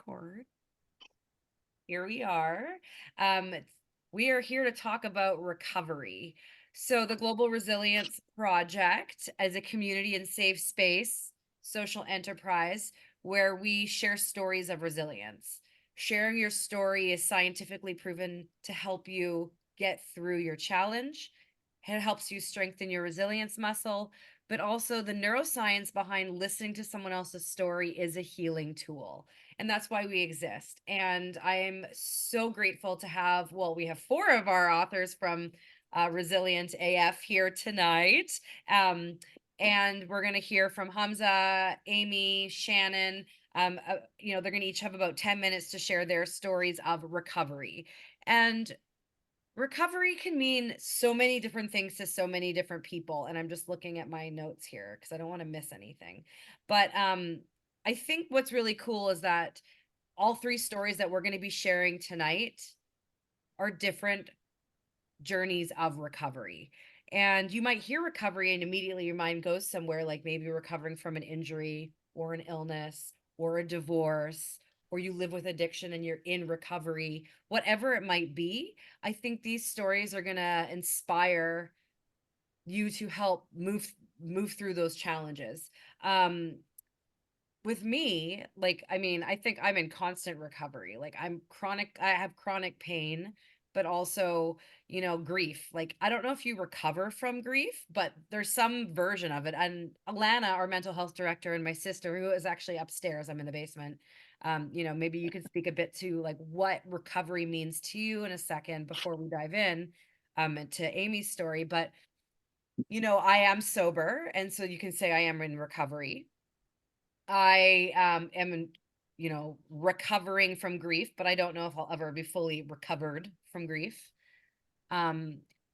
record. Here we are. Um, we are here to talk about recovery. So, the Global Resilience Project as a community and safe space, social enterprise where we share stories of resilience. Sharing your story is scientifically proven to help you get through your challenge. It helps you strengthen your resilience muscle, but also the neuroscience behind listening to someone else's story is a healing tool. And that's why we exist. And I am so grateful to have, well, we have four of our authors from Resilient AF here tonight. And we're going to hear from Hamza, Amy, Shannon. They're going to each have about 10 minutes to share their stories of recovery. And recovery can mean so many different things to so many different people. And I'm just looking at my notes here because I don't want to miss anything. But I think what's really cool is that all three stories that we're going to be sharing tonight are different journeys of recovery. And you might hear recovery and immediately your mind goes somewhere, like maybe recovering from an injury or an illness or a divorce, or you live with addiction and you're in recovery, whatever it might be. I think these stories are going to inspire you to help move through those challenges. With me, I think I'm in constant recovery. Like I have chronic pain, but also, grief. Like, I don't know if you recover from grief, but there's some version of it. And Alana, our mental health director, and my sister, who is actually upstairs, I'm in the basement. Maybe you could speak a bit to like what recovery means to you in a second before we dive in, to Amy's story. But, I am sober. And so you can say I am in recovery. I am, recovering from grief, but I don't know if I'll ever be fully recovered from grief.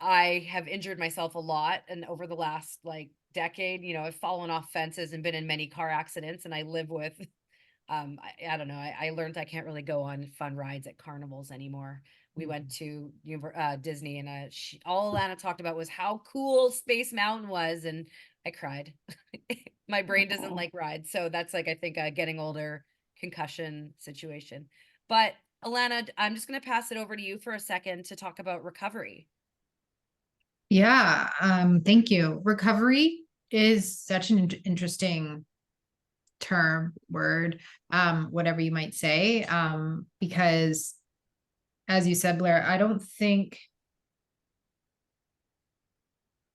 I have injured myself a lot, and over the last like decade, I've fallen off fences and been in many car accidents, and I live with I don't know. I learned I can't really go on fun rides at carnivals anymore. We went to Disney, and all Alana talked about was how cool Space Mountain was, and I cried. My brain doesn't like rides, so that's like I think a getting older concussion situation. But Alana, I'm just going to pass it over to you for a second to talk about recovery. Yeah, thank you. Recovery is such an interesting term, word, whatever you might say, because as you said, Blair, I don't think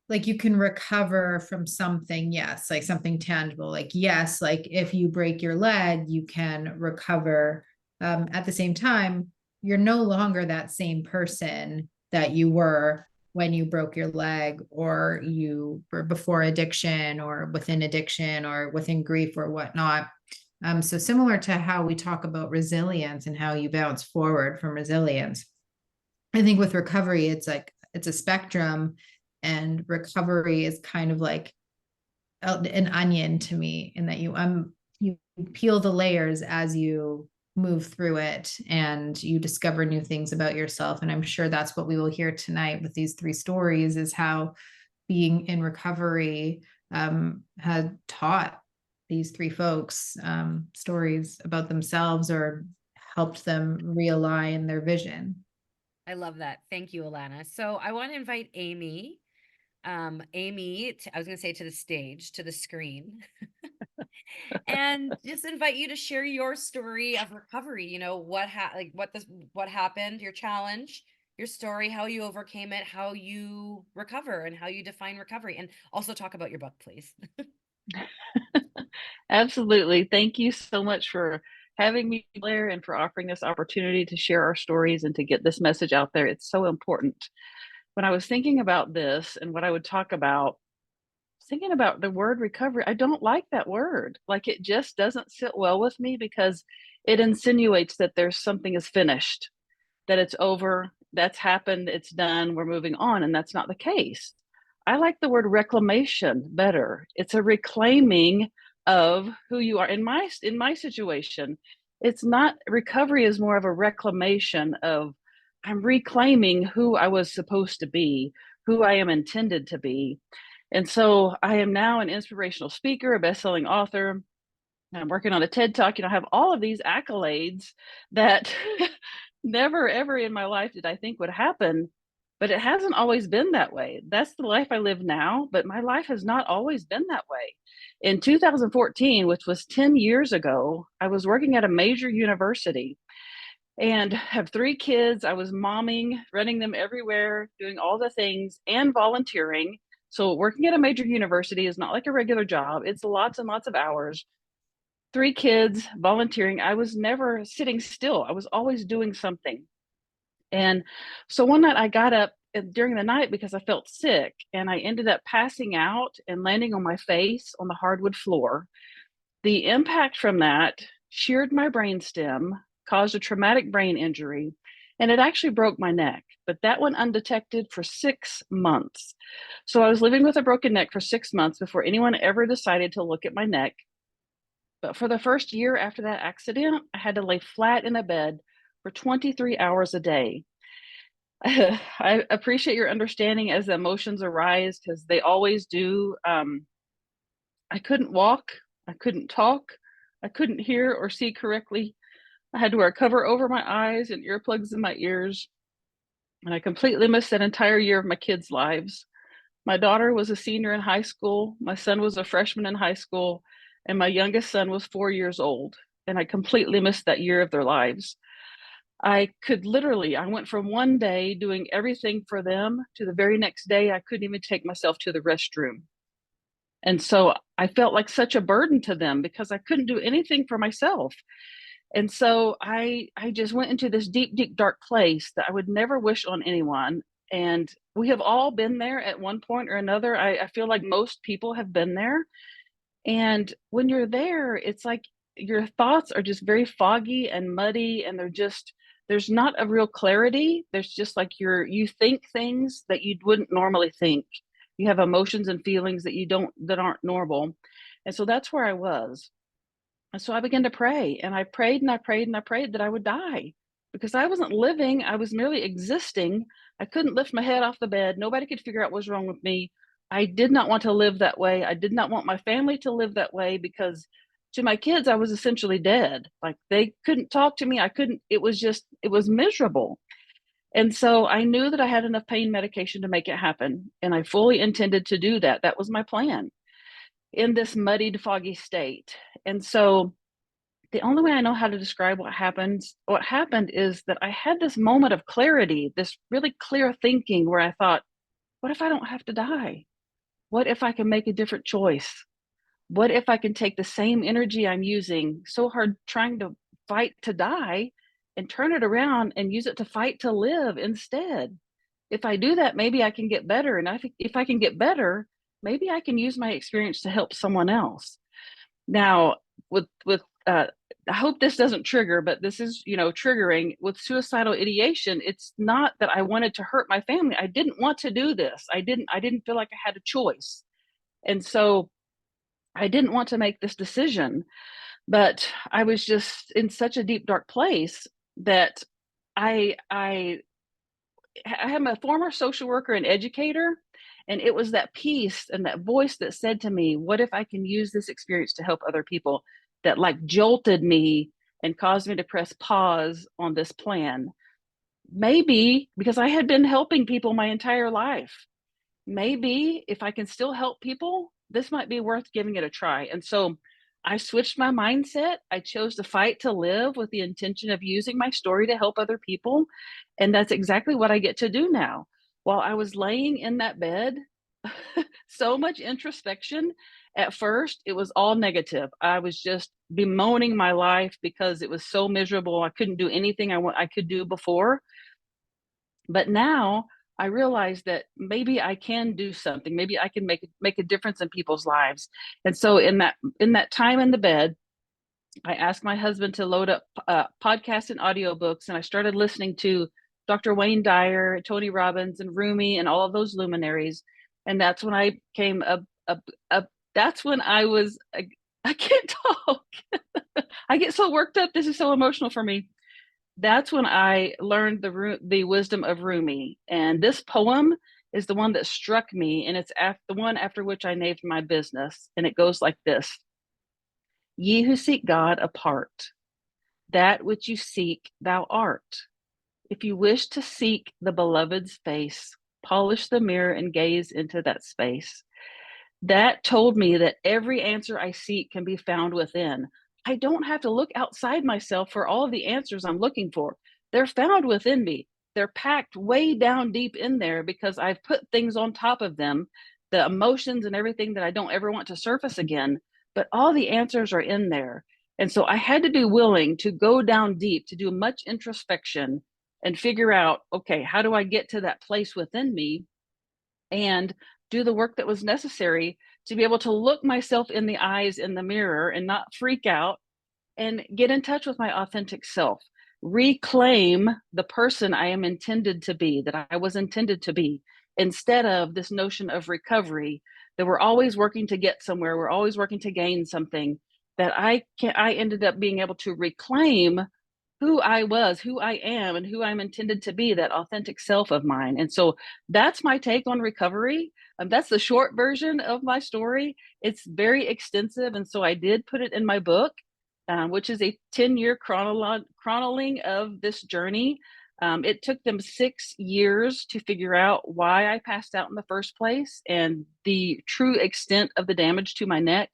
like you can recover from something, yes, like something tangible, like yes, like if you break your leg, you can recover. At the same time, you're no longer that same person that you were when you broke your leg, or you were before addiction, or within grief or whatnot. So similar to how we talk about resilience and how you bounce forward from resilience, I think with recovery, it's like it's a spectrum, and recovery is kind of like an onion to me, in that you peel the layers as you move through it, and you discover new things about yourself. And I'm sure that's what we will hear tonight with these three stories, is how being in recovery had taught these three folks stories about themselves, or helped them realign their vision. I love that. Thank you, Alana. So I want to invite Amy. I was going to say to the stage, to the screen, and just invite you to share your story of recovery. What happened, your challenge, your story, how you overcame it, how you recover, and how you define recovery, and also talk about your book, please. Absolutely. Thank you so much for having me, Blair, and for offering this opportunity to share our stories and to get this message out there. It's so important. When I was thinking about this and what I would talk about, thinking about the word recovery, I don't like that word. Like, it just doesn't sit well with me, because it insinuates that there's something is finished, that it's over, that's happened, it's done, we're moving on. And that's not the case. I like the word reclamation better. It's a reclaiming of who you are. In my situation, it's not, recovery is more of a reclamation of, I'm reclaiming who I was supposed to be, who I am intended to be. And so I am now an inspirational speaker, a best-selling author, I'm working on a TED Talk, I have all of these accolades that never ever in my life did I think would happen, but it hasn't always been that way. That's the life I live now, but my life has not always been that way. In 2014, which was 10 years ago, I was working at a major university and have 3 kids. I was momming, running them everywhere, doing all the things and volunteering. So working at a major university is not like a regular job. It's lots and lots of hours. 3 kids, volunteering. I was never sitting still. I was always doing something. And so one night I got up during the night because I felt sick, and I ended up passing out and landing on my face on the hardwood floor. The impact from that sheared my brainstem, caused a traumatic brain injury, and it actually broke my neck, but that went undetected for 6 months. So I was living with a broken neck for 6 months before anyone ever decided to look at my neck. But for the first year after that accident, I had to lay flat in a bed for 23 hours a day. I appreciate your understanding as the emotions arise, because they always do. I couldn't walk, I couldn't talk, I couldn't hear or see correctly. I had to wear a cover over my eyes and earplugs in my ears. And I completely missed that entire year of my kids' lives. My daughter was a senior in high school, my son was a freshman in high school, and my youngest son was 4 years old. And I completely missed that year of their lives. I went from one day doing everything for them to the very next day, I couldn't even take myself to the restroom. And so I felt like such a burden to them because I couldn't do anything for myself. And so I just went into this deep, deep, dark place that I would never wish on anyone. And we have all been there at one point or another. I feel like most people have been there. And when you're there, it's like your thoughts are just very foggy and muddy, and there's not a real clarity. There's just like you think things that you wouldn't normally think. You have emotions and feelings that aren't normal. And so that's where I was. And so I began to pray, and I prayed and I prayed and I prayed that I would die, because I wasn't living, I was merely existing. I couldn't lift my head off the bed. Nobody could figure out what was wrong with me. I did not want to live that way. I did not want my family to live that way, because to my kids, I was essentially dead. Like, they couldn't talk to me. It was miserable. And so I knew that I had enough pain medication to make it happen. And I fully intended to do that. That was my plan in this muddied, foggy state. And so the only way I know how to describe what happened is that I had this moment of clarity, this really clear thinking where I thought, what if I don't have to die? What if I can make a different choice? What if I can take the same energy I'm using so hard trying to fight to die and turn it around and use it to fight to live instead? If I do that, maybe I can get better. And I think if I can get better, maybe I can use my experience to help someone else. Now, I hope this doesn't trigger, but this is, triggering with suicidal ideation. It's not that I wanted to hurt my family. I didn't want to do this. I didn't feel like I had a choice. And so I didn't want to make this decision, but I was just in such a deep, dark place that I am a former social worker and educator, and it was that peace and that voice that said to me, what if I can use this experience to help other people, that like jolted me and caused me to press pause on this plan. Maybe because I had been helping people my entire life, maybe if I can still help people, this might be worth giving it a try. And so I switched my mindset. I chose to fight to live with the intention of using my story to help other people. And that's exactly what I get to do now. While I was laying in that bed, so much introspection. At first, it was all negative. I was just bemoaning my life because it was so miserable. I couldn't do anything I could do before. But now I realize that maybe I can do something. Maybe I can make a difference in people's lives. And so in that time in the bed, I asked my husband to load up podcasts and audiobooks, and I started listening to Dr. Wayne Dyer, Tony Robbins, and Rumi, and all of those luminaries. And that's when I came that's when I can't talk. I get so worked up. This is so emotional for me. That's when I learned the wisdom of Rumi. And this poem is the one that struck me, and it's the one after which I named my business. And it goes like this: Ye who seek God apart, that which you seek thou art. If you wish to seek the beloved's face, polish the mirror and gaze into that space. That told me that every answer I seek can be found within. I don't have to look outside myself for all of the answers I'm looking for. They're found within me. They're packed way down deep in there because I've put things on top of them, the emotions and everything that I don't ever want to surface again. But all the answers are in there. And so I had to be willing to go down deep, to do much introspection and figure out, okay, how do I get to that place within me and do the work that was necessary to be able to look myself in the eyes in the mirror and not freak out and get in touch with my authentic self, reclaim the person I am intended to be, that I was intended to be, instead of this notion of recovery that we're always working to get somewhere, we're always working to gain something. That I ended up being able to reclaim who I was, who I am, and who I'm intended to be, that authentic self of mine. And so that's my take on recovery. That's the short version of my story. It's very extensive. And so I did put it in my book, which is a 10-year chronicling of this journey. It took them 6 years to figure out why I passed out in the first place and the true extent of the damage to my neck.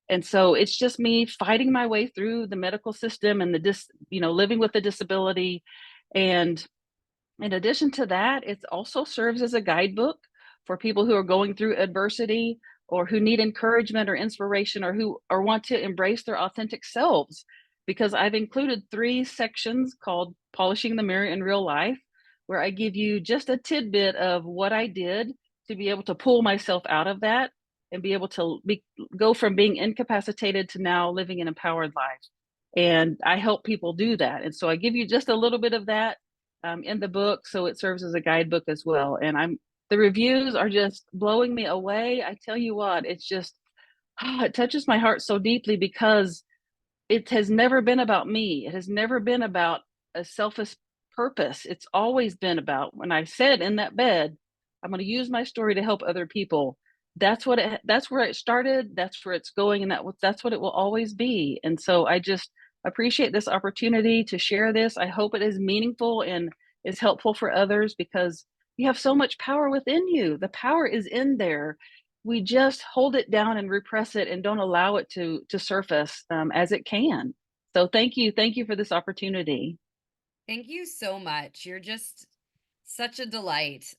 And so it's just me fighting my way through the medical system and living with a disability. And in addition to that, it also serves as a guidebook for people who are going through adversity or who need encouragement or inspiration or want to embrace their authentic selves. Because I've included 3 sections called Polishing the Mirror in Real Life, where I give you just a tidbit of what I did to be able to pull myself out of that and be able to go from being incapacitated to now living an empowered life. And I help people do that. And so I give you just a little bit of that in the book, so it serves as a guidebook as well. And the reviews are just blowing me away. I tell you what, it's just it touches my heart so deeply because it has never been about me. It has never been about a selfish purpose. It's always been about, when I said in that bed, I'm going to use my story to help other people. That's where it started. That's where it's going, and that's what it will always be. And so I just appreciate this opportunity to share this. I hope it is meaningful and is helpful for others, because you have so much power within you. The power is in there. We just hold it down and repress it and don't allow it to surface as it can. So thank you for this opportunity. Thank you so much. You're just such a delight.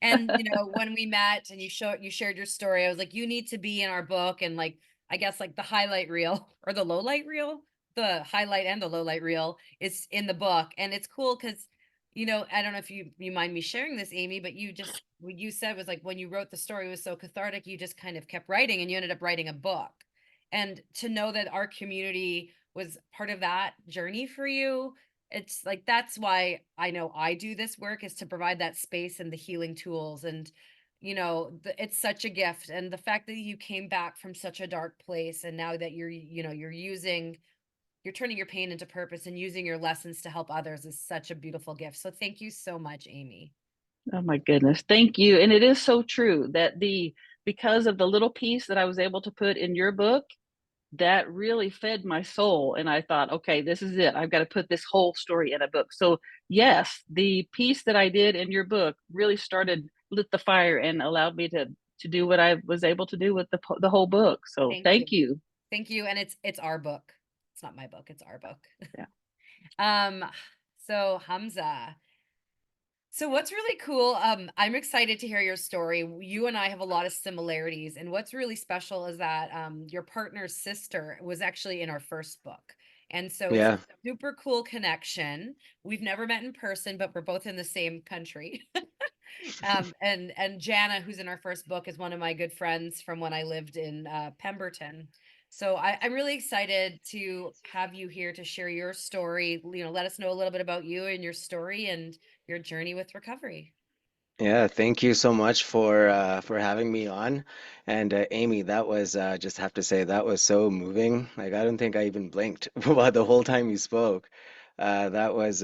And when we met and you shared your story, I was like, you need to be in our book. And like, I guess like the highlight reel or the low light reel, the highlight and the low light reel is in the book. And it's cool because, I don't know if you mind me sharing this, Amy, but what you said was like when you wrote the story, it was so cathartic, you just kind of kept writing and you ended up writing a book. And to know that our community was part of that journey for you, it's like that's why I know I do this work, is to provide that space and the healing tools. And it's such a gift. And the fact that you came back from such a dark place, and now that you're turning your pain into purpose and using your lessons to help others, is such a beautiful gift. So thank you so much, Amy. Oh my goodness, thank you. And it is so true that because of the little piece that I was able to put in your book, that really fed my soul. And I thought, okay, this is it. I've got to put this whole story in a book. So yes, the piece that I did in your book really lit the fire and allowed me to do what I was able to do with the whole book. So Thank you. thank you. Thank you. And it's our book. It's not my book, it's our book. Yeah. So Hamza, so what's really cool, I'm excited to hear your story. You and I have a lot of similarities, and what's really special is that your partner's sister was actually in our first book. And so it's a Yeah. super cool connection. We've never met in person, but we're both in the same country. And Jana, who's in our first book, is one of my good friends from when I lived in Pemberton. So I'm really excited to have you here to share your story. Let us know a little bit about you and your story and your journey with recovery. Yeah, thank you so much for having me on. And Amy, that was just have to say that was so moving. Like I don't think I even blinked while the whole time you spoke. That was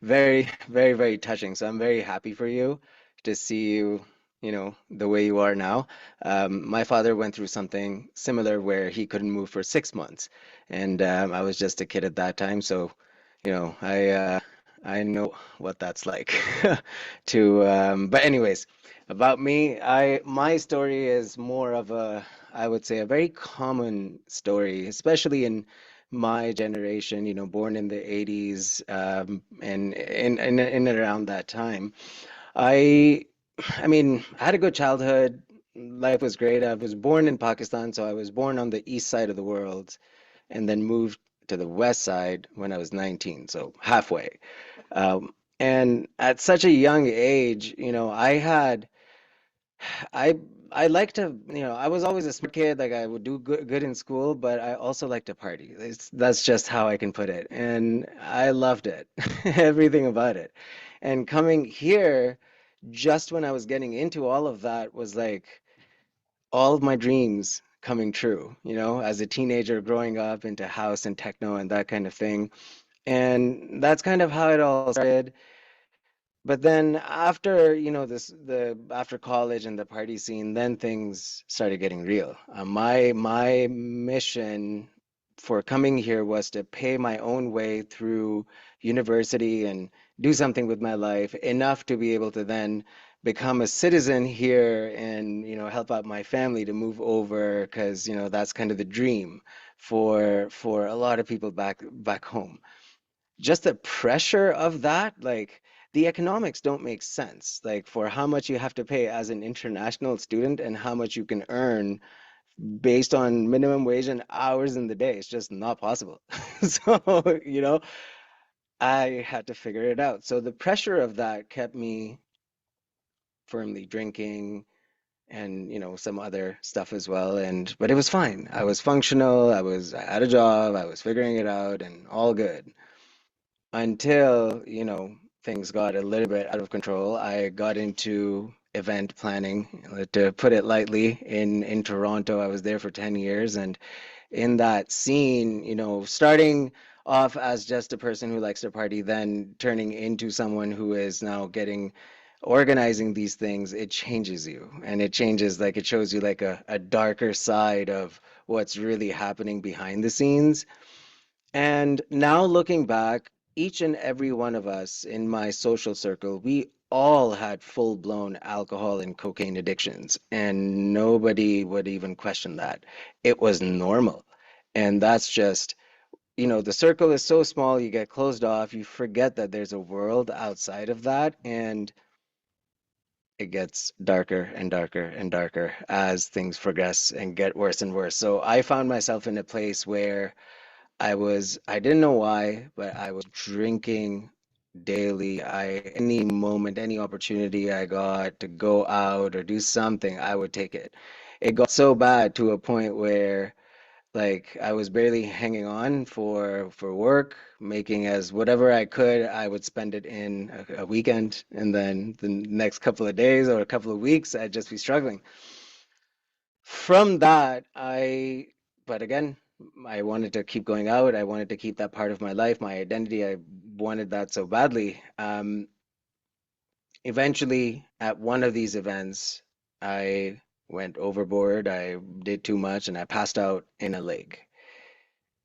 very, very, very touching. So I'm very happy for you to see you the way you are now. My father went through something similar where he couldn't move for 6 months, and I was just a kid at that time, so I know what that's like. But anyways, about me, I my story is more of I would say, a very common story, especially in my generation. Born in the 80s, and in and around that time. I I mean, I had a good childhood. Life was great. I was born in Pakistan, so I was born on the east side of the world and then moved to the west side when I was 19, so halfway. And at such a young age, I I like to, I was always a smart kid. Like, I would do good in school, but I also like to party. That's just how I can put it. And I loved it, everything about it. And coming here, just when I was getting into all of that, was like all of my dreams coming true, as a teenager growing up into house and techno and that kind of thing. And that's kind of how it all started. But then after, the after college and the party scene, then things started getting real. My mission for coming here was to pay my own way through university and do something with my life, enough to be able to then become a citizen here and, help out my family to move over, because, that's kind of the dream for a lot of people back home. Just the pressure of that, like, the economics don't make sense, like, for how much you have to pay as an international student and how much you can earn based on minimum wage and hours in the day. It's just not possible. So, I had to figure it out. So the pressure of that kept me firmly drinking and, some other stuff as well. But it was fine. I was functional. I had a job. I was figuring it out and all good. Until, things got a little bit out of control. I got into event planning, to put it lightly, in Toronto. I was there for 10 years, and in that scene, starting off as just a person who likes to party, then turning into someone who is now getting organizing these things, it changes you. And it changes, like, it shows you like a darker side of what's really happening behind the scenes. And now looking back, each and every one of us in my social circle, we all had full-blown alcohol and cocaine addictions, and nobody would even question that. It was normal. And that's just, the circle is so small, you get closed off, you forget that there's a world outside of that, and it gets darker and darker and darker as things progress and get worse and worse. So I found myself in a place where I didn't know why, but I was drinking daily. Any moment, any opportunity I got to go out or do something, I would take it. It got so bad to a point where, like, I was barely hanging on for work, making as whatever I could. I would spend it in a weekend, and then the next couple of days or a couple of weeks, I'd just be struggling. From that, but again, I wanted to keep going out. I wanted to keep that part of my life, my identity. I wanted that so badly. Eventually, at one of these events, I went overboard. I did too much and I passed out in a lake.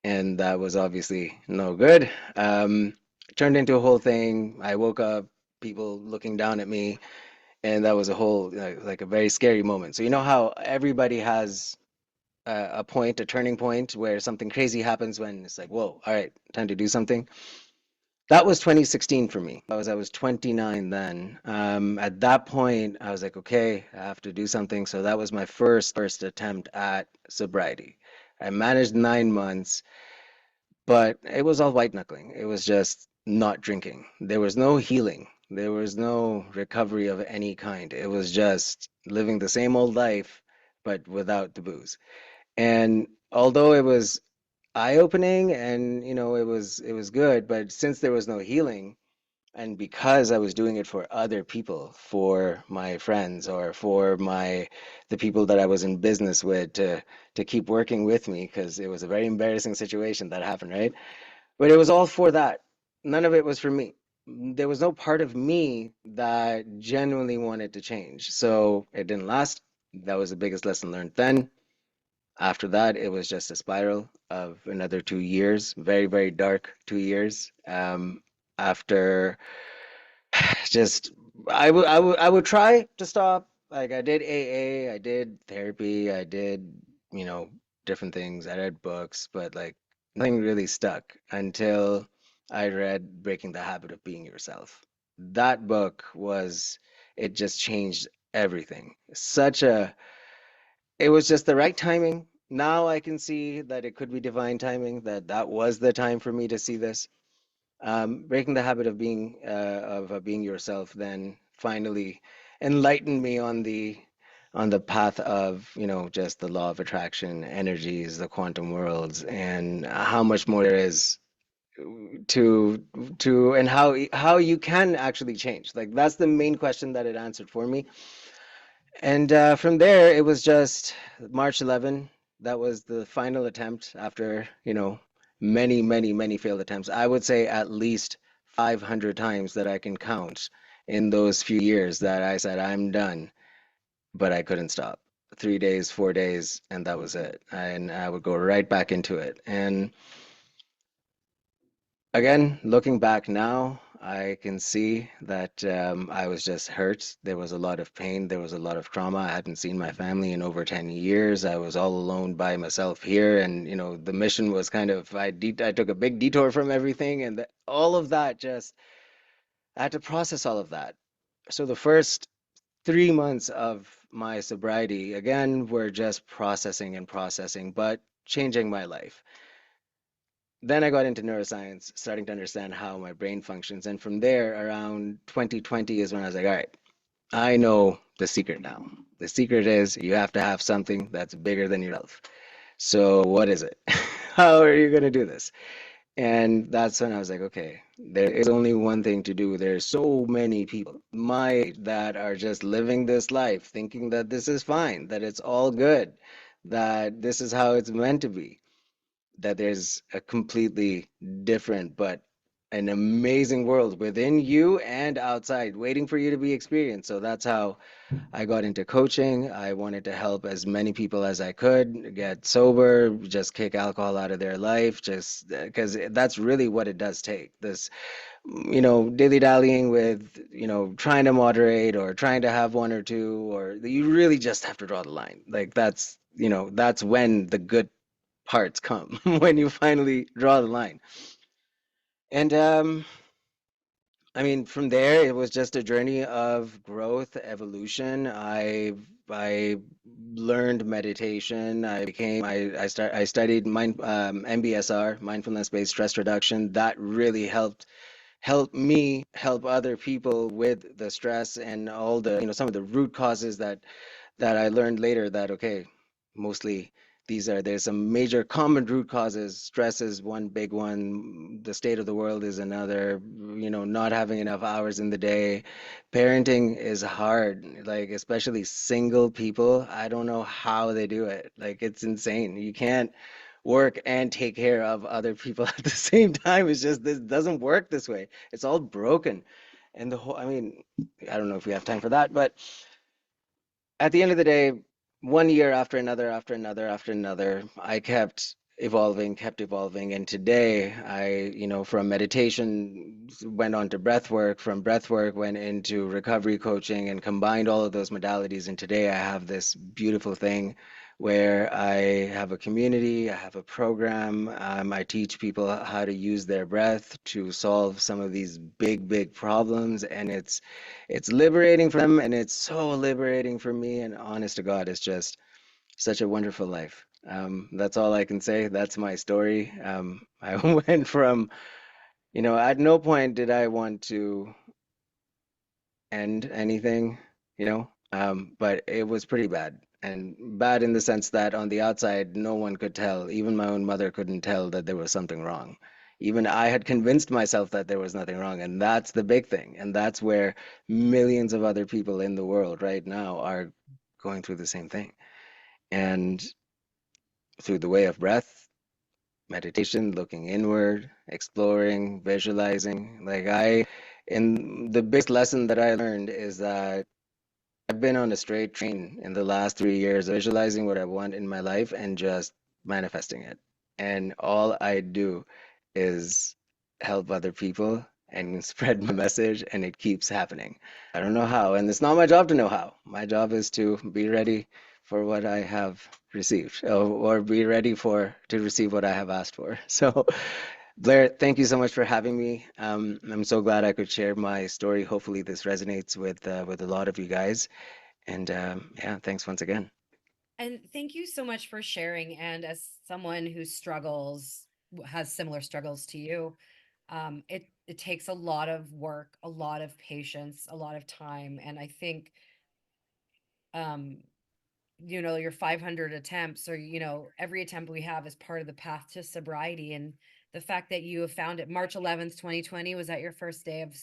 And that was obviously no good. Turned into a whole thing. I woke up, people looking down at me, and that was a whole, like a very scary moment. So, you know how everybody has a point, a turning point where something crazy happens, when it's like, whoa, all right, time to do something. That was 2016 for me. I was 29 then. At that point, I was like, okay, I have to do something. So that was my first attempt at sobriety. I managed 9 months, but it was all white knuckling. It was just not drinking. There was no healing. There was no recovery of any kind. It was just living the same old life, but without the booze. And although it was eye-opening and, it was good, but since there was no healing, and because I was doing it for other people, for my friends or for the people that I was in business with, to keep working with me, because it was a very embarrassing situation that happened, right? But it was all for that. None of it was for me. there was no part of me that genuinely wanted to change. So it didn't last. That was the biggest lesson learned then. After that, it was just a spiral of another 2 years, very, very dark 2 years. After just I would try to stop. Like I did AA, I did therapy, I did, you know, different things. I read books, but like nothing really stuck until I read Breaking the Habit of Being Yourself. That book was, it just changed everything. It was just the right timing. Now I can see that it could be divine timing, that that was the time for me to see this. Breaking the habit of being yourself then finally enlightened me on the path of, you know, just the law of attraction, energies, the quantum worlds, and how much more there is to and how you can actually change. Like that's the main question that it answered for me. And from there, it was just March 11. That was the final attempt after, you know, many, many, many failed attempts. I would say at least 500 times that I can count in those few years that I said, I'm done, but I couldn't stop. 3 days, 4 days, and that was it. And I would go right back into it. And again, looking back now, I can see that I was just hurt. There was a lot of pain. There was a lot of trauma. I hadn't seen my family in over 10 years. I was all alone by myself here. And, you know, the mission was kind of, I took a big detour from everything. And all of that just, I had to process all of that. So the first 3 months of my sobriety, again, were just processing and processing, but changing my life. Then I got into neuroscience, starting to understand how my brain functions. And from there, around 2020 is when I was like, all right, I know the secret now. The secret is you have to have something that's bigger than yourself. So what is it? How are you going to do this? And that's when I was like, okay, there is only one thing to do. There's so many people my age that are just living this life, thinking that this is fine, that it's all good, that this is how it's meant to be, that there's a completely different but an amazing world within you and outside waiting for you to be experienced. So that's how I got into coaching. I wanted to help as many people as I could get sober, just kick alcohol out of their life, just because that's really what it does take. This, you know, dilly-dallying with, you know, trying to moderate or trying to have one or two, or you really just have to draw the line. Like that's, you know, that's when the good parts come when you finally draw the line. And I mean, from there, it was just a journey of growth, evolution. I learned meditation. I studied MBSR, mindfulness-based stress reduction. That really helped me help other people with the stress and all the, you know, some of the root causes that I learned later that, okay, mostly there's some major common root causes. Stress is one big one. The state of the world is another, you know, not having enough hours in the day. Parenting is hard, like especially single people. I don't know how they do it. Like it's insane. You can't work and take care of other people at the same time. It's just, this doesn't work this way. It's all broken. And the whole, I mean, I don't know if we have time for that, but at the end of the day, one year after another, after another, after another, I kept evolving. And today, you know, from meditation, went on to breath work, from breath work, went into recovery coaching and combined all of those modalities. And today, I have this beautiful thing where I have a community, I have a program. I teach people how to use their breath to solve some of these big, big problems. And it's liberating for them, and it's so liberating for me. And honest to God, it's just such a wonderful life. That's all I can say. That's my story. I went from, you know, at no point did I want to end anything, you know, but it was pretty bad. And bad in the sense that on the outside, no one could tell. Even my own mother couldn't tell that there was something wrong. Even I had convinced myself that there was nothing wrong. And that's the big thing. And that's where millions of other people in the world right now are going through the same thing. And through the way of breath, meditation, looking inward, exploring, visualizing, And the biggest lesson that I learned is that I've been on a straight train in the last 3 years, visualizing what I want in my life and just manifesting it. And all I do is help other people and spread my message, and it keeps happening. I don't know how, and it's not my job to know how. My job is to be ready for what I have received, or be ready for to receive what I have asked for. So, Blair, thank you so much for having me. I'm so glad I could share my story. Hopefully, this resonates with a lot of you guys. And yeah, thanks once again. And thank you so much for sharing. And as someone who struggles, has similar struggles to you, it takes a lot of work, a lot of patience, a lot of time. And I think um your 500 attempts, or every attempt we have is part of the path to sobriety. And the fact that you have found it March 11th 2020, was that your first day of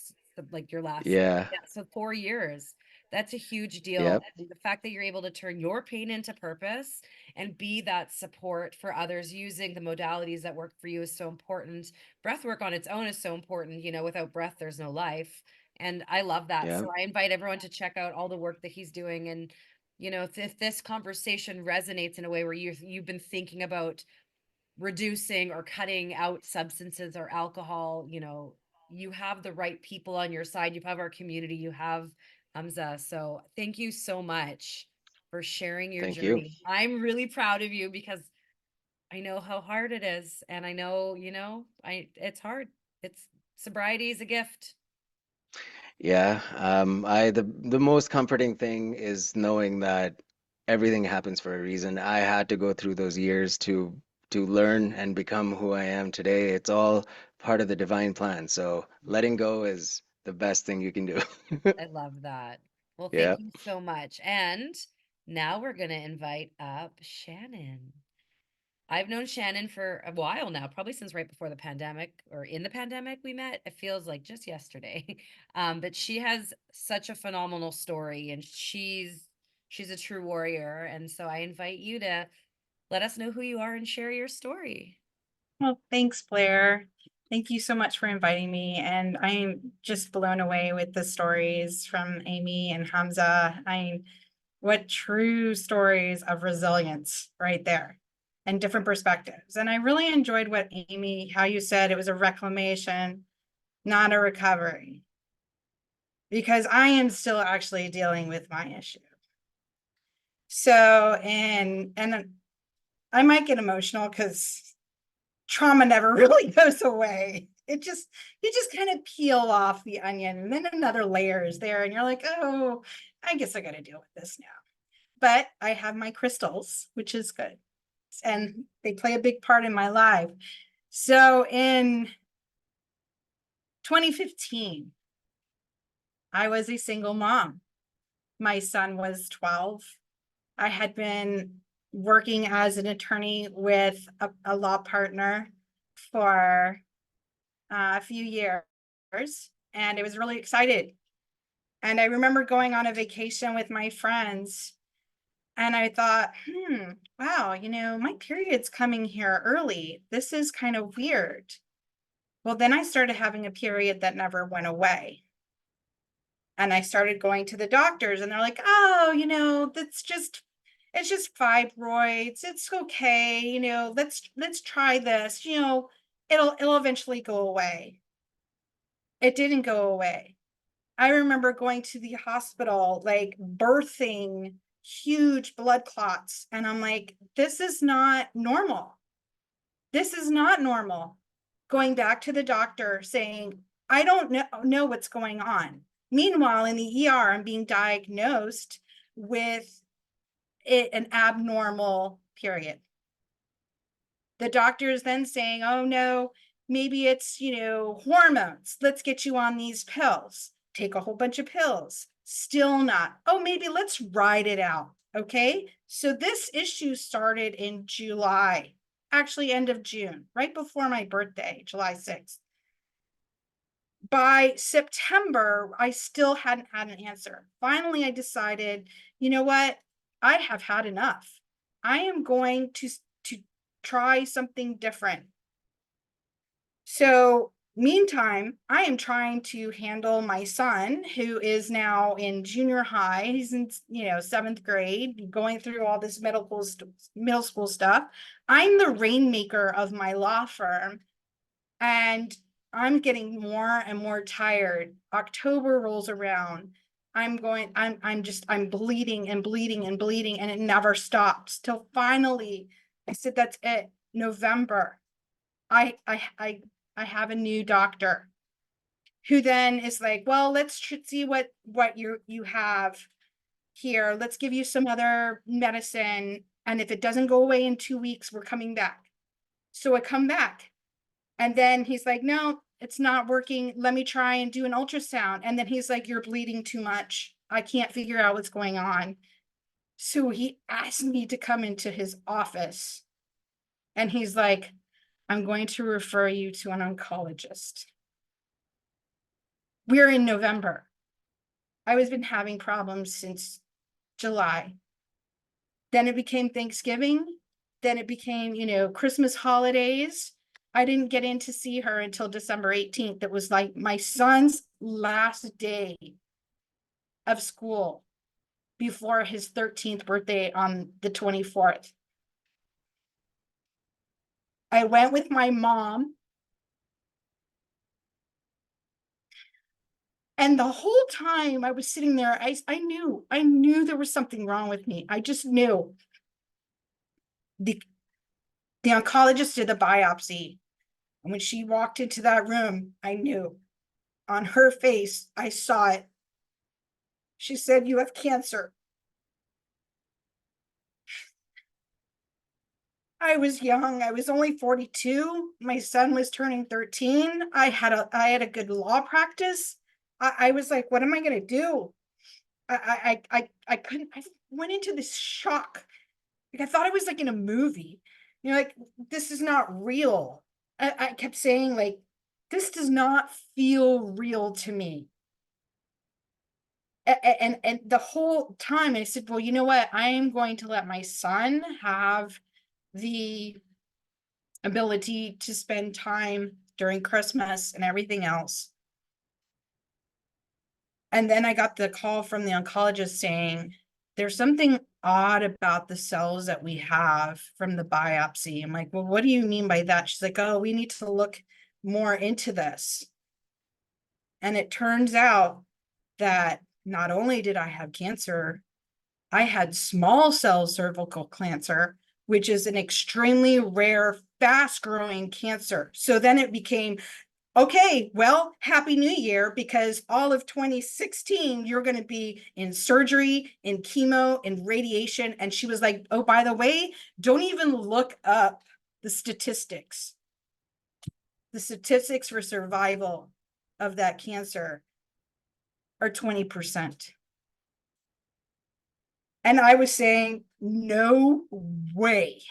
like your last? Yeah, Yeah, so 4 years. That's a huge deal. yep, And the fact that you're able to turn your pain into purpose and be that support for others using the modalities that work for you is so important. Breath work on its own is so important. Without breath there's no life. And I love that. So yep, I invite everyone to check out all the work that he's doing. And if this conversation resonates in a way where you've been thinking about reducing or cutting out substances or alcohol, you have the right people on your side. You have our community, you have Hamza. So thank you so much for sharing your thank you. journey. I'm really proud of you because I know how hard it is. And I know, it's hard. It's Sobriety is a gift. Yeah, the most comforting thing is knowing that everything happens for a reason. I had to go through those years to learn and become who I am today. It's all part of the divine plan. So letting go is the best thing you can do. I love that. Well, Yeah. thank you so much. And now we're going to invite up Shannon. I've known Shannon for a while now, probably since right before the pandemic, or in the pandemic we met. It feels like just yesterday. But she has such a phenomenal story, and she's a true warrior. And so I invite you to let us know who you are and share your story. Well, thanks, Blair. Thank you so much for inviting me. And I'm just blown away with the stories from Amy and Hamza. What true stories of resilience right there and different perspectives. And I really enjoyed what Amy, how you said it was a reclamation, not a recovery, because I am still actually dealing with my issue. So, and I might get emotional because trauma never really goes away. You just kind of peel off the onion, and then another layer is there, and you're like, oh, I guess I got to deal with this now. But I have my crystals, which is good. And they play a big part in my life. So in 2015, I was a single mom. My son was 12. I had been working as an attorney with a law partner for a few years, and I was really excited. And I remember going on a vacation with my friends, and I thought, wow, my period's coming here early. This is kind of weird. Well, then I started having a period that never went away. And I started going to the doctors, and they're like, oh, it's just fibroids. It's okay. Let's try this. It'll eventually go away. It didn't go away. I remember going to the hospital, like birthing huge blood clots. And I'm like, this is not normal. This is not normal. Going back to the doctor saying, I don't know what's going on. Meanwhile, in the ER, I'm being diagnosed with an abnormal period. The doctor is then saying, oh no, maybe it's, hormones. Let's get you on these pills. Take a whole bunch of pills. Still not. Oh, maybe let's ride it out. Okay. So this issue started in July, actually end of June, right before my birthday, July 6th. By September, I still hadn't had an answer. Finally, I decided, you know what? I have had enough. I am going to try something different. So Meantime, I am trying to handle my son, who is now in junior high. He's in, 7th grade, going through all this middle school stuff. I'm the rainmaker of my law firm, and I'm getting more and more tired. October rolls around. I'm bleeding and bleeding and bleeding, and it never stops till finally I said, that's it. November. I have a new doctor who then is like, well, let's see what you have here. Let's give you some other medicine. And if it doesn't go away in 2 weeks, we're coming back. So I come back. And then he's like, no, it's not working. Let me try and do an ultrasound. And then he's like, you're bleeding too much. I can't figure out what's going on. So he asked me to come into his office. And he's like, I'm going to refer you to an oncologist. We're in November. I was been having problems since July. Then it became Thanksgiving. Then it became, Christmas holidays. I didn't get in to see her until December 18th. It was like my son's last day of school before his 13th birthday on the 24th. I went with my mom. And the whole time I was sitting there, I knew there was something wrong with me. I just knew. The oncologist did the biopsy. And when she walked into that room, I knew. On her face, I saw it. She said, you have cancer. I was young. I was only 42. My son was turning 13. I had a good law practice. I was like, what am I going to do? I couldn't. I went into this shock. Like, I thought I was like in a movie. Like, this is not real. I kept saying, like, this does not feel real to me. And the whole time I said, well, you know what? I am going to let my son have the ability to spend time during Christmas and everything else. And then I got the call from the oncologist saying, there's something odd about the cells that we have from the biopsy. I'm like, well, what do you mean by that? She's like, oh, we need to look more into this. And it turns out that not only did I have cancer, I had small cell cervical cancer, which is an extremely rare, fast growing cancer. So then it became, okay, well, happy new year, because all of 2016, you're going to be in surgery, in chemo, in radiation. And she was like, oh, by the way, don't even look up the statistics. The statistics for survival of that cancer are 20%. And I was saying, no way.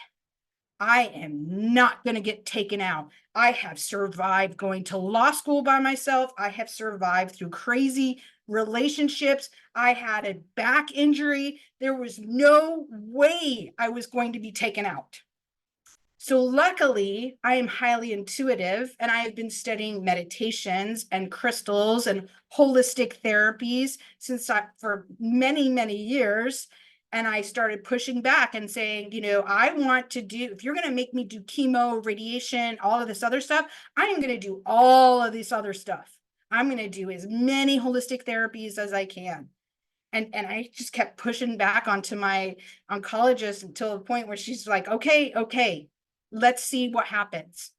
I am not going to get taken out. I have survived going to law school by myself. I have survived through crazy relationships. I had a back injury. There was no way I was going to be taken out. So luckily, I am highly intuitive, and I have been studying meditations and crystals and holistic therapies for many, many years. And I started pushing back and saying, I want to do, if you're going to make me do chemo, radiation, all of this other stuff, I am going to do all of this other stuff. I'm going to do as many holistic therapies as I can. And I just kept pushing back onto my oncologist until the point where she's like, okay, let's see what happens.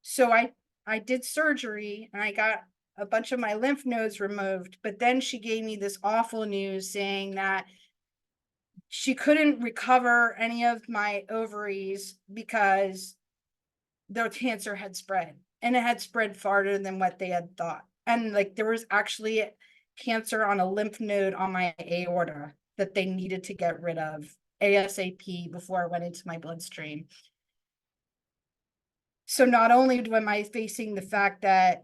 So I did surgery, and I got a bunch of my lymph nodes removed, but then she gave me this awful news saying that she couldn't recover any of my ovaries because the cancer had spread, and it had spread farther than what they had thought. And like, there was actually cancer on a lymph node on my aorta that they needed to get rid of ASAP before it went into my bloodstream. So not only am I facing the fact that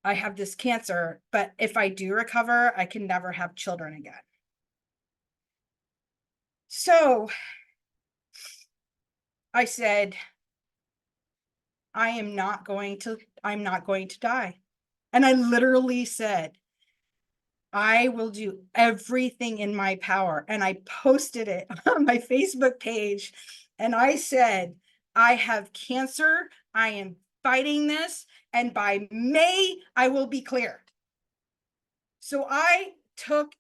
I have this cancer, but if I do recover, I can never have children again. So I said, I'm not going to die. And I literally said, I will do everything in my power. And I posted it on my Facebook page. And I said, I have cancer. I am fighting this. And by May, I will be clear. So I took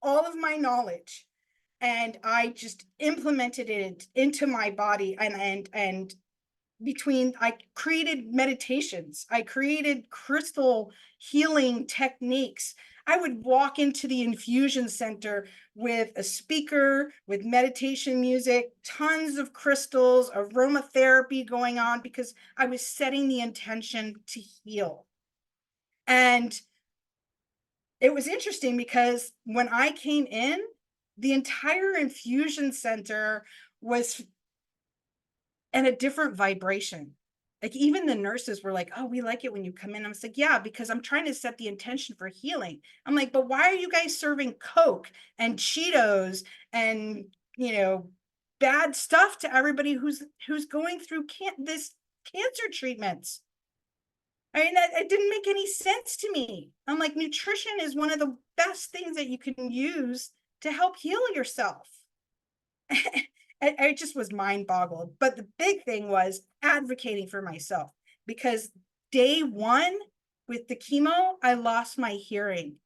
all of my knowledge and I just implemented it into my body, and I created meditations, I created crystal healing techniques. I would walk into the infusion center with a speaker, with meditation music, tons of crystals, aromatherapy going on, because I was setting the intention to heal. And it was interesting because when I came in, the entire infusion center was in a different vibration. Like even the nurses were like, "Oh, we like it when you come in." I was like, "Yeah, because I'm trying to set the intention for healing." I'm like, "But why are you guys serving Coke and Cheetos and, bad stuff to everybody who's going through this cancer treatments?" I mean, it didn't make any sense to me. I'm like, nutrition is one of the best things that you can use to help heal yourself. I just was mind boggled. But the big thing was advocating for myself, because day one with the chemo, I lost my hearing.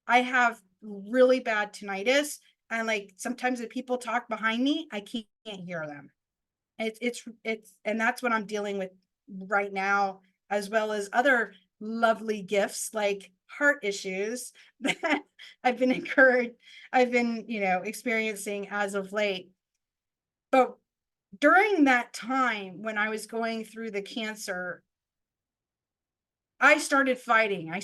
I have really bad tinnitus. And like sometimes if people talk behind me, I can't hear them. And that's what I'm dealing with right now, as well as other lovely gifts like heart issues that I've been experiencing as of late. But during that time when I was going through the cancer, I started fighting. I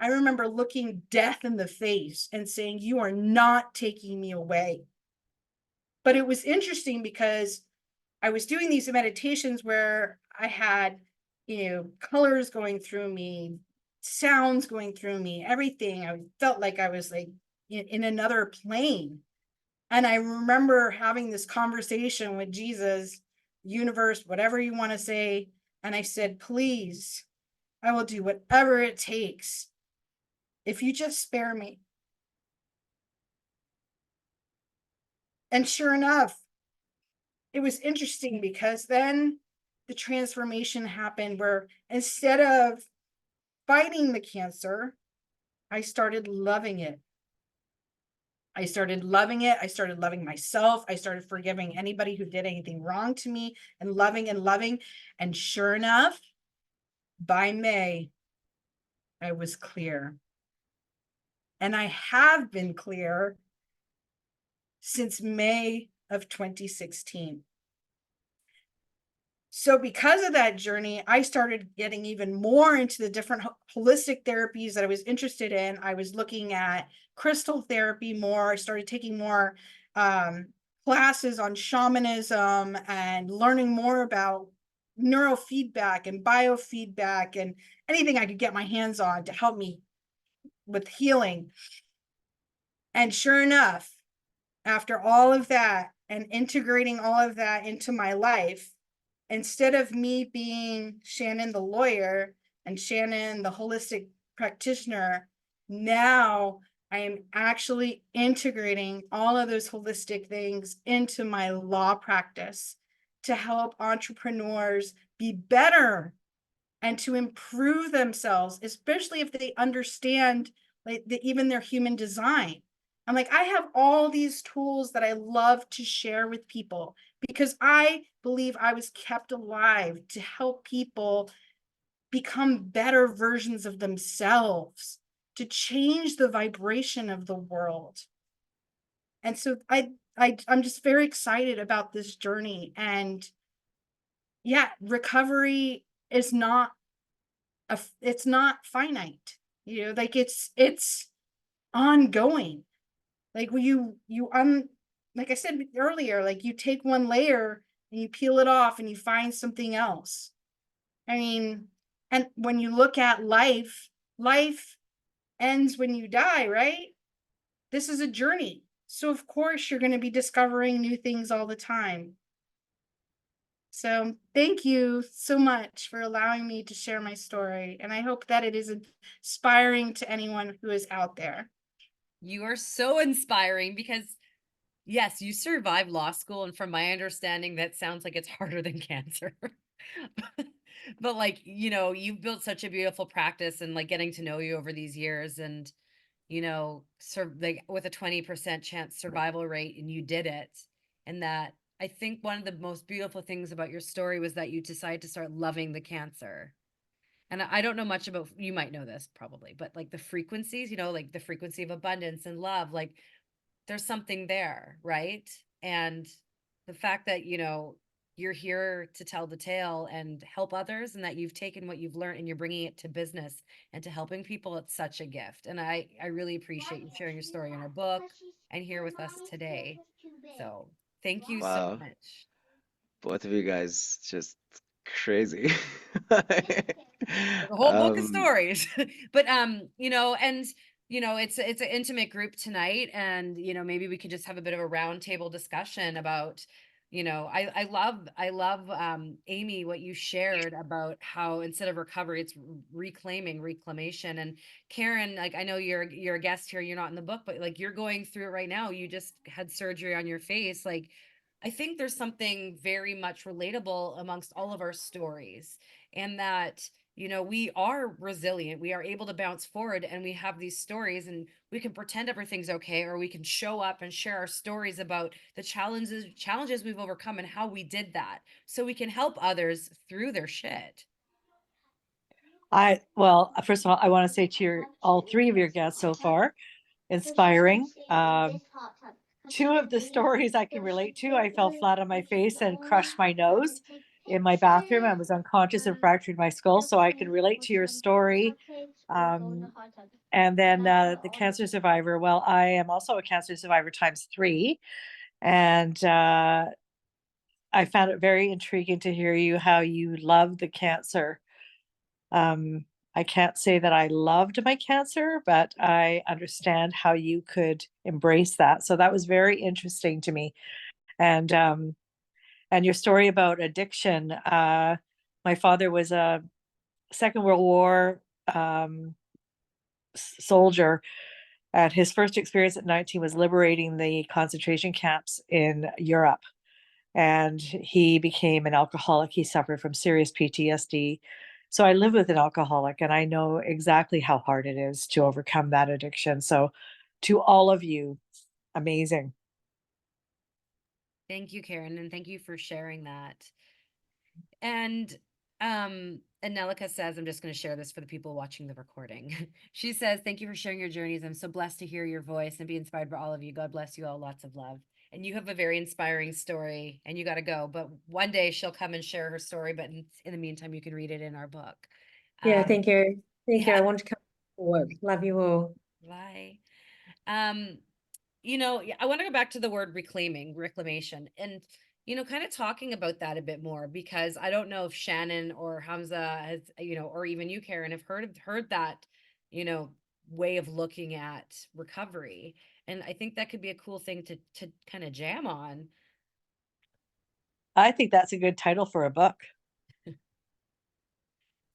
remember looking death in the face and saying, "You are not taking me away." But it was interesting because I was doing these meditations where I had, colors going through me, sounds going through me, everything. I felt like I was like in another plane. And I remember having this conversation with Jesus, universe, whatever you want to say. And I said, "Please, I will do whatever it takes if you just spare me." And sure enough, it was interesting because then the transformation happened where instead of fighting the cancer, I started loving it. I started loving it. I started loving myself. I started forgiving anybody who did anything wrong to me, and loving and loving. And sure enough, by May, I was clear. And I have been clear since May of 2016. So because of that journey, I started getting even more into the different holistic therapies that I was interested in. I was looking at crystal therapy more. I started taking more classes on shamanism and learning more about neurofeedback and biofeedback and anything I could get my hands on to help me with healing. And sure enough, after all of that and integrating all of that into my life, instead of me being Shannon the lawyer and Shannon the holistic practitioner, now I am actually integrating all of those holistic things into my law practice to help entrepreneurs be better and to improve themselves, especially if they understand like even their human design. I'm like, I have all these tools that I love to share with people because I believe I was kept alive to help people become better versions of themselves, to change the vibration of the world. And so I'm just very excited about this journey. And yeah, recovery is not it's not finite, like it's ongoing. Like like I said earlier, like you take one layer and you peel it off and you find something else. I mean, and when you look at life ends when you die, right? This is a journey. So of course you're going to be discovering new things all the time. So thank you so much for allowing me to share my story. And I hope that it is inspiring to anyone who is out there. You are so inspiring because, yes, you survived law school, and from my understanding, that sounds like it's harder than cancer. But like, you've built such a beautiful practice, and like getting to know you over these years, and like with a 20% chance survival rate, and you did it. And that, I think one of the most beautiful things about your story was that you decided to start loving the cancer. And I don't know much about, you might know this probably, but like the frequencies, like the frequency of abundance and love, like there's something there, right? And the fact that, you're here to tell the tale and help others, and that you've taken what you've learned and you're bringing it to business and to helping people, it's such a gift. And I really appreciate you sharing your story in our book and here with us today. So thank you so Wow, much. both of you guys just crazy. There's a whole book of Um, stories. But and it's an intimate group tonight, and maybe we could just have a bit of a roundtable discussion about, I love Amy, what you shared about how instead of recovery, it's reclamation. And Karen, like, I know you're a guest here, you're not in the book, but like you're going through it right now. You just had surgery on your face. Like, I think there's something very much relatable amongst all of our stories, and that we are resilient, we are able to bounce forward, and we have these stories, and we can pretend everything's okay, or we can show up and share our stories about the challenges we've overcome and how we did that, so we can help others through their shit. Well, first of all, I want to say to all three of your guests so far, inspiring. Two of the stories I can relate to. I fell flat on my face and crushed my nose in my bathroom. I was unconscious and fractured my skull, so I can relate to your story. And then the cancer survivor. Well, I am also a cancer survivor times three, and I found it very intriguing to hear how you love the cancer. Um, I can't say that I loved my cancer, but I understand how you could embrace that. So that was very interesting to me. And your story about addiction. My father was a Second World War soldier, and his first experience at 19 was liberating the concentration camps in Europe. And he became an alcoholic. He suffered from serious PTSD. So I live with an alcoholic, and I know exactly how hard it is to overcome that addiction. So to all of you, amazing. Thank you, Karen, and thank you for sharing that. And Anelika says, I'm just going to share this for the people watching the recording. She says, thank you for sharing your journeys. I'm so blessed to hear your voice and be inspired by all of you. God bless you all. Lots of love. And you have a very inspiring story, and you got to go. But one day she'll come and share her story. But in the meantime, you can read it in our book. Yeah, thank you. Thank you. Yeah. I want to come forward. Love you all. Bye. Um, I want to go back to the word reclamation, and, kind of talking about that a bit more, because I don't know if Shannon or Hamza has, or even you, Karen, have heard that, way of looking at recovery. And I think that could be a cool thing to kind of jam on. I think that's a good title for a book.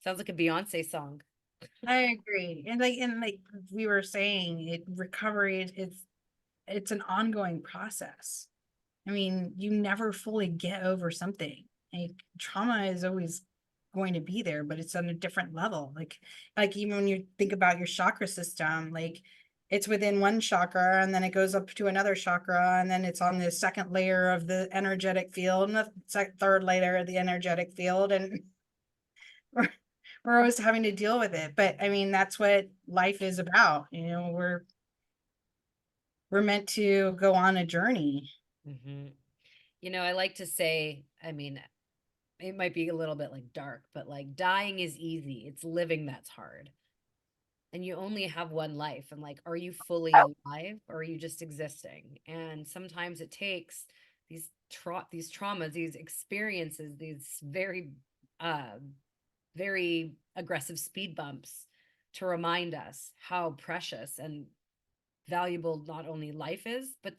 Sounds like a Beyonce song. I agree. And like we were saying, recovery it's an ongoing process. I mean, you never fully get over something. Like trauma is always going to be there, but it's on a different level. Like even when you think about your chakra system, like it's within one chakra, and then it goes up to another chakra, and then it's on the second layer of the energetic field, and the third layer of the energetic field, and we're, we're always having to deal with it. But I mean, that's what life is about. We're meant to go on a journey. Hmm. I like to say, I mean, it might be a little bit like dark, but like dying is easy. It's living that's hard. And you only have one life. And like, are you fully alive, or are you just existing? And sometimes it takes these traumas, these experiences, these uh very aggressive speed bumps, to remind us how precious and valuable not only life is, but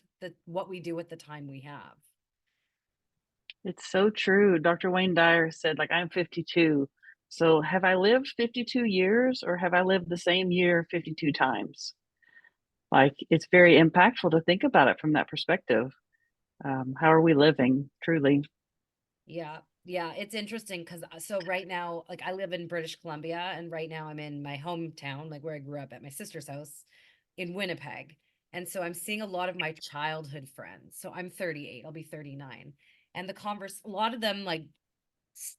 what we do with the time we have. It's so true. Dr. Wayne Dyer said, like, I'm 52. So have I lived 52 years or have I lived the same year 52 times? Like, it's very impactful to think about it from that perspective. How are we living truly? Yeah. Yeah, it's interesting because so right now, like I live in British Columbia, and right now I'm in my hometown, like where I grew up at my sister's house in Winnipeg. And so I'm seeing a lot of my childhood friends. So I'm 38, I'll be 39. And a lot of them like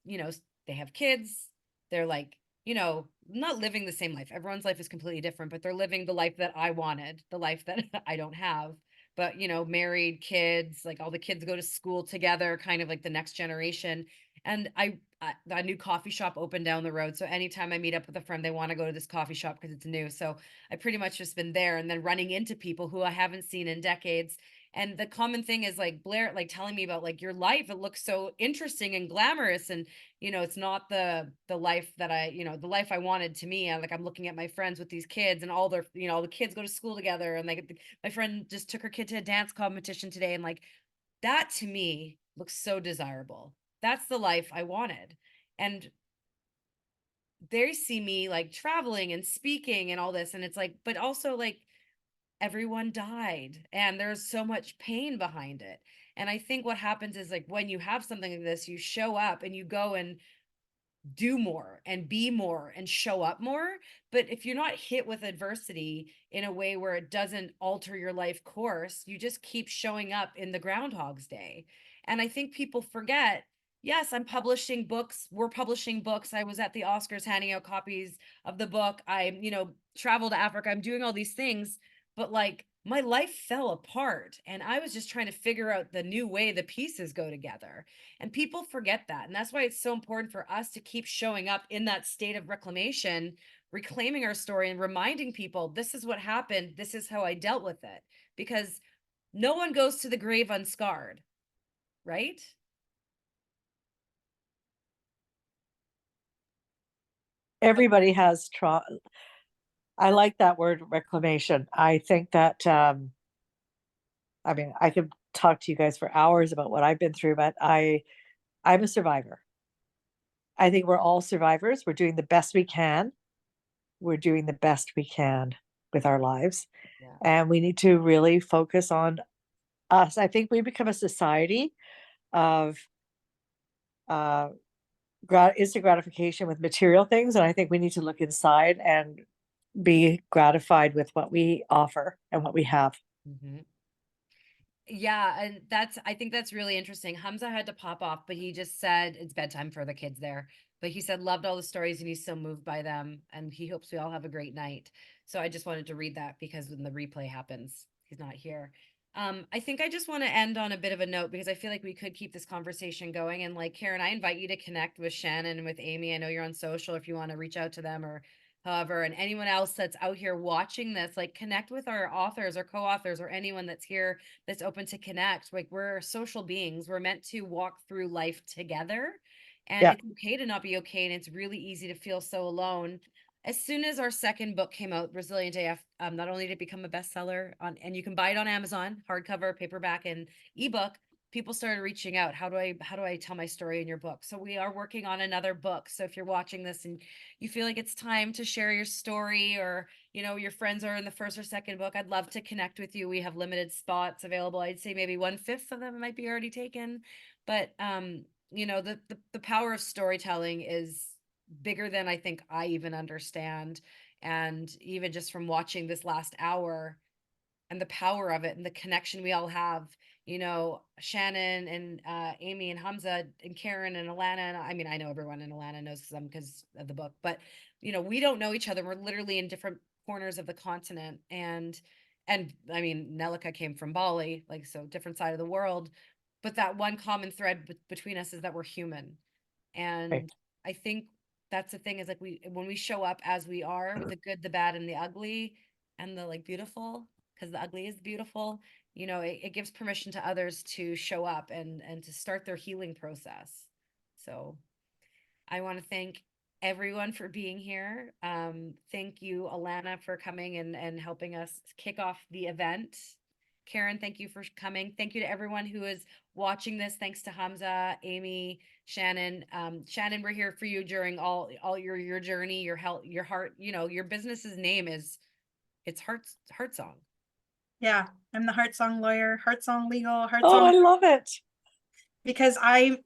they have kids. They're like, not living the same life. Everyone's life is completely different, but they're living the life that I wanted, the life that I don't have. But, married, kids, like all the kids go to school together, kind of like the next generation. And a new coffee shop opened down the road. So anytime I meet up with a friend, they want to go to this coffee shop because it's new. So I pretty much just been there and then running into people who I haven't seen in decades. And the common thing is like Blair, like telling me about like your life. It looks so interesting and glamorous. And it's not the life that the life I wanted to me. Like I'm looking at my friends with these kids and all their, all the kids go to school together. And like my friend just took her kid to a dance competition today. And like that to me looks so desirable. That's the life I wanted. And they see me like traveling and speaking and all this. And it's like, but also like everyone died and there's so much pain behind it. And I think what happens is like when you have something like this, you show up and you go and do more and be more and show up more. But if you're not hit with adversity in a way where it doesn't alter your life course, you just keep showing up in the Groundhog's Day. And I think people forget, yes, I'm publishing books. We're publishing books. I was at the Oscars handing out copies of the book. Traveled to Africa. I'm doing all these things, but like my life fell apart and I was just trying to figure out the new way the pieces go together. And people forget that. And that's why it's so important for us to keep showing up in that state of reclamation, reclaiming our story and reminding people this is what happened. This is how I dealt with it. Because no one goes to the grave unscarred, right? Everybody has trauma. I like that word reclamation. I think that, I mean, I could talk to you guys for hours about what I've been through, but I'm a survivor. I think we're all survivors. We're doing the best we can. We're doing the best we can with our lives. Yeah. And we need to really focus on us. I think we become a society of uh, instant gratification with material things. And I think we need to look inside and be gratified with what we offer and what we have. Mm-hmm. Yeah, and I think that's really interesting. Hamza had to pop off, but he just said it's bedtime for the kids there. But he said loved all the stories and he's so moved by them and he hopes we all have a great night. So I just wanted to read that because when the replay happens, he's not here. I think I just want to end on a bit of a note because I feel like we could keep this conversation going. And like Karen, I invite you to connect with Shannon and with Amy. I know you're on social if you want to reach out to them or however, and anyone else that's out here watching this, like connect with our authors or co-authors or anyone that's here that's open to connect. Like we're social beings. We're meant to walk through life together. And Yeah. it's okay to not be okay. And it's really easy to feel so alone. As soon as our second book came out, Resilient AF, not only did it become a bestseller and you can buy it on Amazon, hardcover, paperback, and ebook, people started reaching out. How do I tell my story in your book? So we are working on another book. So if you're watching this and you feel like it's time to share your story or your friends are in the first or second book, I'd love to connect with you. We have limited spots available. I'd say maybe 1/5 of them might be already taken, but the power of storytelling is bigger than I think I even understand. And even just from watching this last hour and the power of it and the connection we all have, Shannon and Amy and Hamza and Karen and Alana. And I mean, I know everyone in Alana knows them because of the book, but we don't know each other. We're literally in different corners of the continent. And I mean, Nelika came from Bali, like, so different side of the world. But that one common thread between us is that we're human. Right. And I think that's the thing is like when we show up as we are with the good, the bad, and the ugly and the like beautiful, because the ugly is beautiful, it gives permission to others to show up and to start their healing process. So I want to thank everyone for being here. Thank you, Alana, for coming and helping us kick off the event. Karen, thank you for coming. Thank you to everyone who is watching this. Thanks to Hamza, Amy, Shannon. Shannon, we're here for you during all your journey, your health, your heart. You know, your business's name is it's Heart Song. Yeah, I'm the Heart Song lawyer, Heart Song legal, Heart Oh, I Song, love it. because I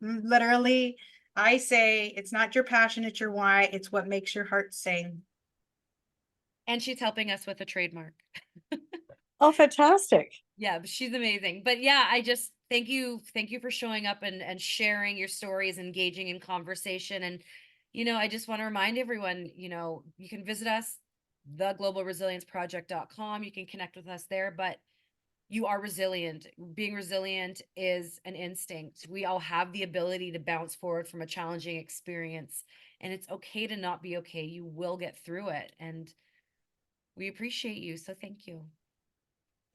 say it's not your passion, it's your why, it's what makes your heart sing. And she's helping us with a trademark. Oh, fantastic. Yeah, she's amazing. But yeah, I just thank you for showing up and sharing your stories, engaging in conversation. And I just want to remind everyone, you can visit us, theglobalresilienceproject.com. You can connect with us there, but you are resilient. Being resilient is an instinct. We all have the ability to bounce forward from a challenging experience, and it's okay to not be okay. You will get through it, and we appreciate you. So thank you.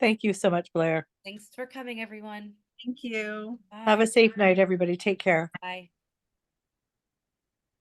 Thank you so much, Blair. Thanks for coming, everyone. Thank you. Have Bye. a safe night, everybody. Take care. Bye.